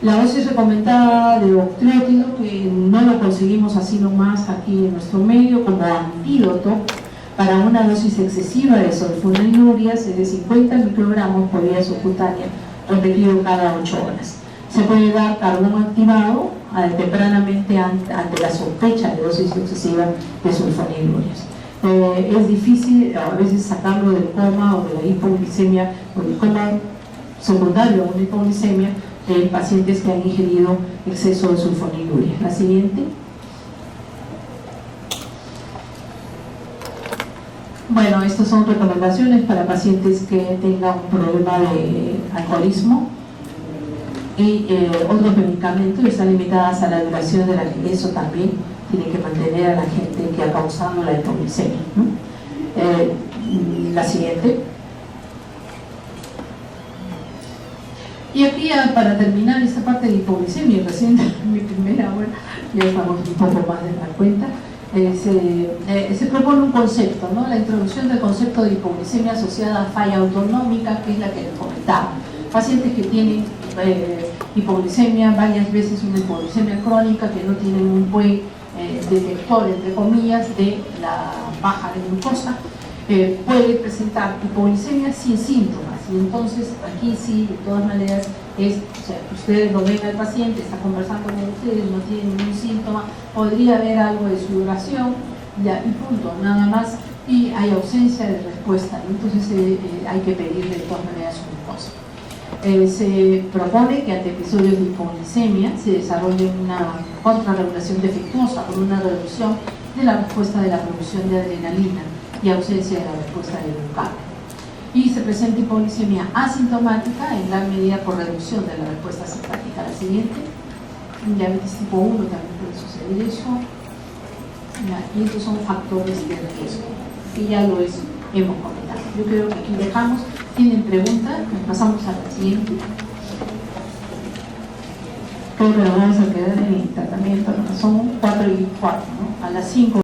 La dosis recomendada de octreotio, que no lo conseguimos así nomás aquí en nuestro medio, como antídoto para una dosis excesiva de sulfonilurias, es de 50 microgramos por vía subcutánea, repetido cada 8 horas. Se puede dar carbón activado tempranamente ante la sospecha de dosis excesiva de sulfonilurias. Es difícil a veces sacarlo del coma o de la hipoglicemia o del coma secundario a una hipoglicemia en pacientes que han ingerido exceso de sulfonilurea. La siguiente. Bueno, estas son recomendaciones para pacientes que tengan un problema de alcoholismo y otros medicamentos están limitadas a la duración de la que eso también tiene que mantener a la gente que ha causado la hipoglicemia, ¿no? La siguiente. Y aquí para terminar esta parte de hipoglicemia, recién mi primera hora, ya estamos un poco más de la cuenta. Se propone un concepto, ¿no? La introducción del concepto de hipoglicemia asociada a falla autonómica, que es la que les comentaba. Pacientes que tienen hipoglicemia, varias veces una hipoglicemia crónica, que no tienen un buen detector, entre comillas, de la baja de glucosa, puede presentar hipoglicemia sin síntomas. Y entonces aquí sí, de todas maneras, ustedes lo ven al paciente, está conversando con ustedes, no tiene ningún síntoma, podría haber algo de sudoración, ya, y punto, nada más, y hay ausencia de respuesta, ¿no? Entonces hay que pedirle de todas maneras su glucosa. Se propone que ante episodios de hipoglicemia se desarrolle una contrarregulación defectuosa con una reducción de la respuesta de la producción de adrenalina y ausencia de la respuesta de glucagón. Y se presenta hipoglicemia asintomática en gran medida por reducción de la respuesta simpática. La siguiente, diabetes tipo 1 también puede suceder eso. Y estos son factores de riesgo, que ya lo hemos comentado. Yo creo que aquí dejamos. ¿Tienen preguntas? Pasamos a la siguiente. Creo que nos vamos a quedar en el tratamiento. Son 4 y 4, ¿no? A las 5.